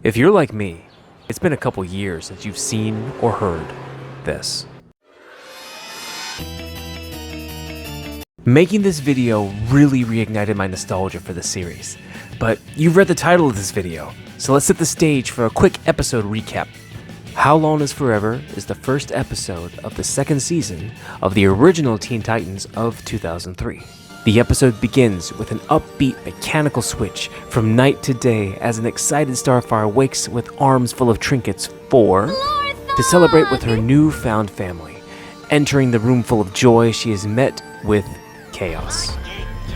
If you're like me, it's been a couple years since you've seen or heard this. Making this video really reignited my nostalgia for the series, but you've read the title of this video, so let's set the stage for a quick episode recap. How Long is Forever is the first episode of the second season of the original Teen Titans of 2003. The episode begins with an upbeat mechanical switch from night to day as an excited Starfire wakes with arms full of trinkets to celebrate with her newfound family. Entering the room full of joy, she is met with chaos.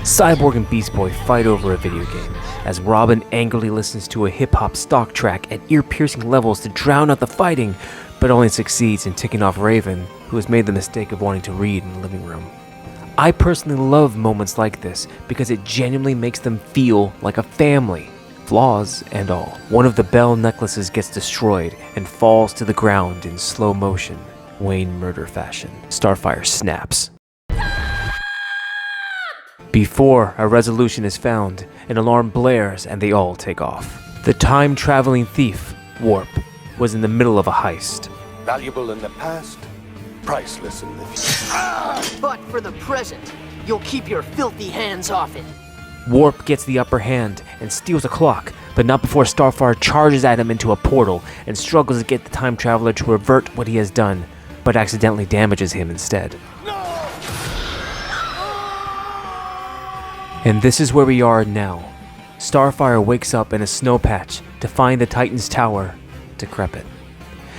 Cyborg and Beast Boy fight over a video game, as Robin angrily listens to a hip-hop stock track at ear-piercing levels to drown out the fighting, but only succeeds in ticking off Raven, who has made the mistake of wanting to read in the living room. I personally love moments like this because it genuinely makes them feel like a family, flaws and all. One of the bell necklaces gets destroyed and falls to the ground in slow motion, Wayne murder fashion. Starfire snaps. Before a resolution is found, an alarm blares and they all take off. The time-traveling thief, Warp, was in the middle of a heist. Valuable in the past, priceless in the future. But for the present, you'll keep your filthy hands off it. Warp gets the upper hand and steals a clock, but not before Starfire charges at him into a portal and struggles to get the time traveler to revert what he has done, but accidentally damages him instead. And this is where we are now. Starfire wakes up in a snow patch to find the Titan's tower decrepit.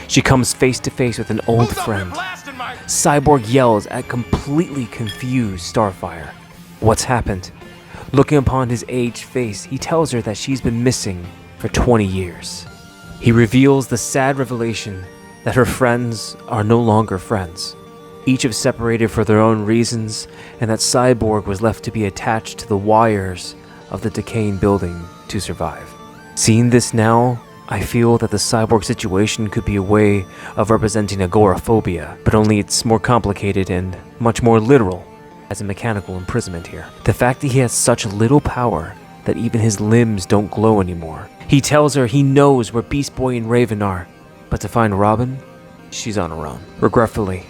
She comes face to face with an old friend. Cyborg yells at completely confused Starfire. What's happened? Looking upon his aged face, he tells her that she's been missing for 20 years. He reveals the sad revelation that her friends are no longer friends. Each have separated for their own reasons, and that Cyborg was left to be attached to the wires of the decaying building to survive. Seeing this now, I feel that the Cyborg situation could be a way of representing agoraphobia, but only it's more complicated and much more literal as a mechanical imprisonment here. The fact that he has such little power that even his limbs don't glow anymore. He tells her he knows where Beast Boy and Raven are, but to find Robin, she's on her own. Regretfully,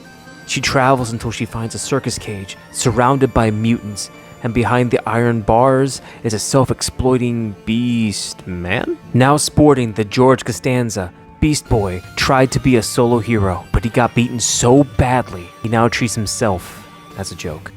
she travels until she finds a circus cage surrounded by mutants, and behind the iron bars is a self-exploiting beast man? Now sporting the George Costanza, Beast Boy tried to be a solo hero, but he got beaten so badly, he now treats himself as a joke.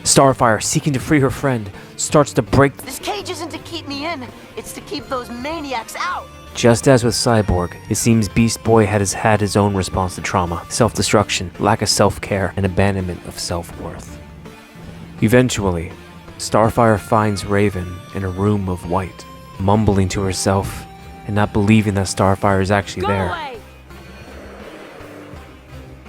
Starfire, seeking to free her friend, starts to break. This cage isn't to keep me in, it's to keep those maniacs out. Just as with Cyborg, it seems Beast Boy had his own response to trauma, self-destruction, lack of self-care, and abandonment of self-worth. Eventually, Starfire finds Raven in a room of white, mumbling to herself and not believing that Starfire is actually there. Away.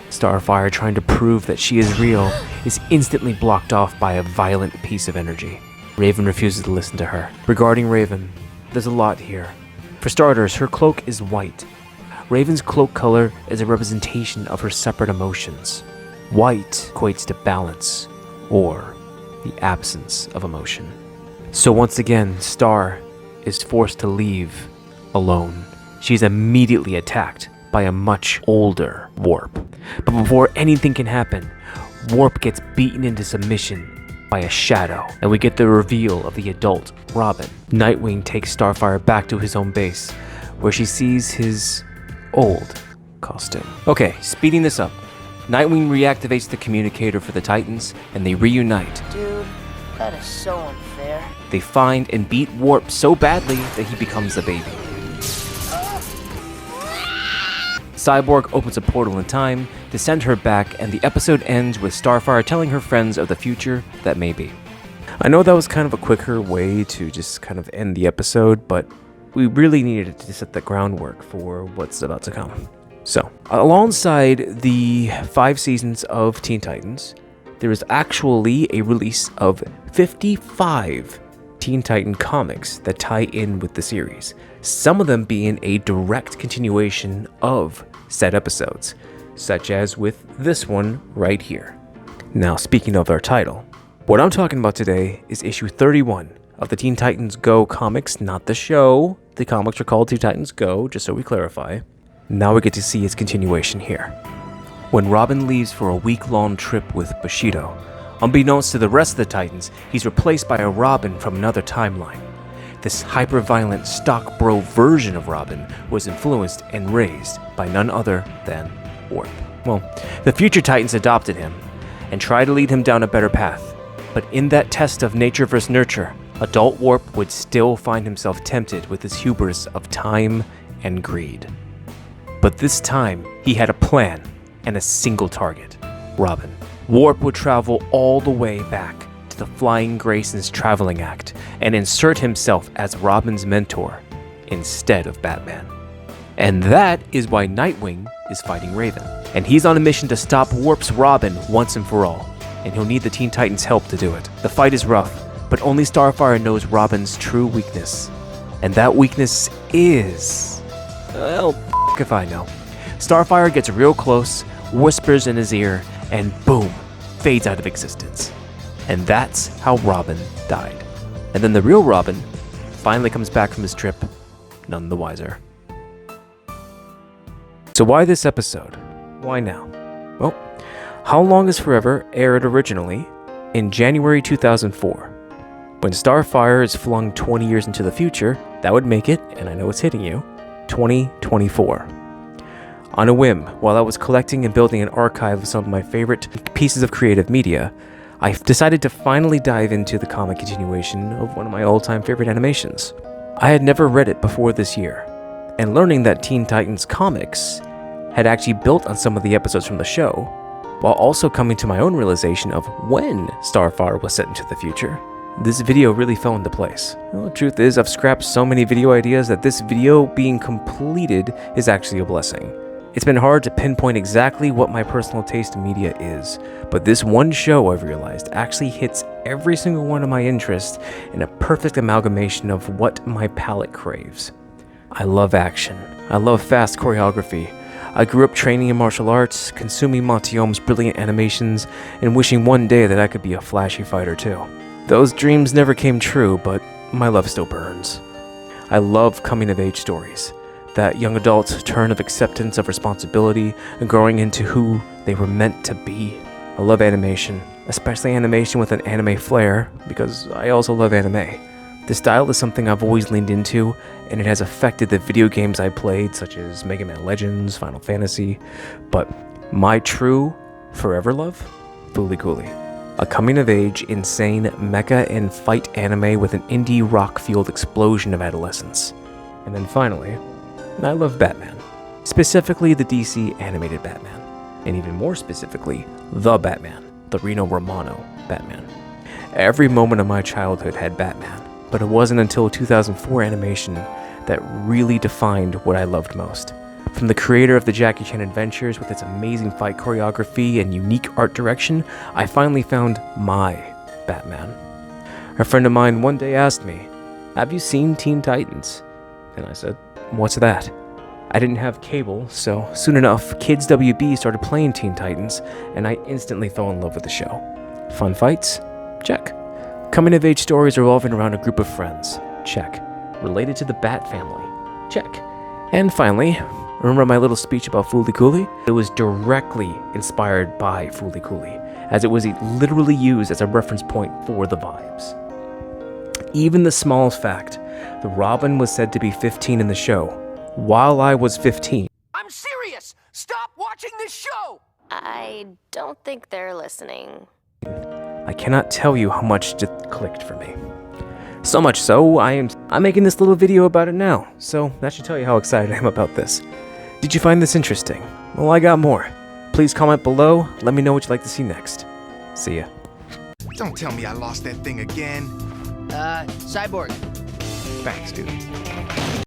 Starfire, trying to prove that she is real, is instantly blocked off by a violent piece of energy. Raven refuses to listen to her. Regarding Raven, there's a lot here. For starters, her cloak is white. Raven's cloak color is a representation of her separate emotions. White equates to balance, or the absence of emotion. So once again, Star is forced to leave alone. She's immediately attacked by a much older Warp. But before anything can happen, Warp gets beaten into submission by a shadow, and we get the reveal of the adult Robin. Nightwing takes Starfire back to his own base, where she sees his old costume. Okay, speeding this up. Nightwing reactivates the communicator for the Titans, and they reunite. Dude, that is so unfair. They find and beat Warp so badly that he becomes a baby. Cyborg opens a portal in time to send her back, and the episode ends with Starfire telling her friends of the future that may be. I know that was kind of a quicker way to just kind of end the episode, but we really needed to set the groundwork for what's about to come. So, alongside the 5 seasons of Teen Titans, there is actually a release of 55 Teen Titan comics that tie in with the series, some of them being a direct continuation of said episodes, such as with this one right here. Now, speaking of our title, what I'm talking about today is issue 31 of the Teen Titans Go comics, not the show. The comics are called Teen Titans Go, just so we clarify. Now we get to see its continuation here. When Robin leaves for a week-long trip with Bushido, unbeknownst to the rest of the Titans, he's replaced by a Robin from another timeline. This hyper-violent stock bro version of Robin was influenced and raised by none other than Warp. Well, the future Titans adopted him and tried to lead him down a better path. But in that test of nature versus nurture, adult Warp would still find himself tempted with his hubris of time and greed. But this time, he had a plan and a single target, Robin. Warp would travel all the way back to the Flying Grayson's Traveling Act and insert himself as Robin's mentor instead of Batman. And that is why Nightwing is fighting Raven. And he's on a mission to stop Warp's Robin once and for all. And he'll need the Teen Titans' help to do it. The fight is rough, but only Starfire knows Robin's true weakness. And that weakness is... well, if I know. Starfire gets real close, whispers in his ear, and boom, fades out of existence. And that's how Robin died. And then the real Robin finally comes back from his trip, none the wiser. So why this episode? Why now? Well, How Long is Forever aired originally in January 2004. When Starfire is flung 20 years into the future, that would make it, and I know it's hitting you, 2024. On a whim, while I was collecting and building an archive of some of my favorite pieces of creative media, I decided to finally dive into the comic continuation of one of my all-time favorite animations. I had never read it before this year, and learning that Teen Titans comics had actually built on some of the episodes from the show, while also coming to my own realization of when Starfire was set into the future, this video really fell into place. Well, the truth is, I've scrapped so many video ideas that this video being completed is actually a blessing. It's been hard to pinpoint exactly what my personal taste in media is, but this one show, I've realized, actually hits every single one of my interests in a perfect amalgamation of what my palate craves. I love action. I love fast choreography. I grew up training in martial arts, consuming Montiom's brilliant animations, and wishing one day that I could be a flashy fighter too. Those dreams never came true, but my love still burns. I love coming-of-age stories. That young adult's turn of acceptance of responsibility and growing into who they were meant to be. I love animation, especially animation with an anime flair, because I also love anime. This style is something I've always leaned into, and it has affected the video games I played, such as Mega Man Legends, Final Fantasy, but my true, forever love? Fooly Cooly. A coming-of-age, insane mecha and fight anime with an indie rock-fueled explosion of adolescence. And then finally, I love Batman, specifically the DC animated Batman, and even more specifically, the Batman, the Rino Romano Batman. Every moment of my childhood had Batman, but it wasn't until 2004 animation that really defined what I loved most. From the creator of the Jackie Chan Adventures with its amazing fight choreography and unique art direction, I finally found my Batman. A friend of mine one day asked me, "Have you seen Teen Titans?" And I said, "What's that?" I didn't have cable, so soon enough, Kids WB started playing Teen Titans, and I instantly fell in love with the show. Fun fights? Check. Coming-of-age stories revolving around a group of friends? Check. Related to the Bat family? Check. And finally, remember my little speech about Fooly Cooly? It was directly inspired by Fooly Cooly, as it was literally used as a reference point for the vibes. Even the smallest fact, the Robin was said to be 15 in the show, while I was 15. I'm serious! Stop watching this show! I don't think they're listening. I cannot tell you how much it clicked for me. So much so, I'm making this little video about it now, so that should tell you how excited I am about this. Did you find this interesting? Well, I got more. Please comment below, let me know what you'd like to see next. See ya. Don't tell me I lost that thing again. Cyborg. Thanks, dude.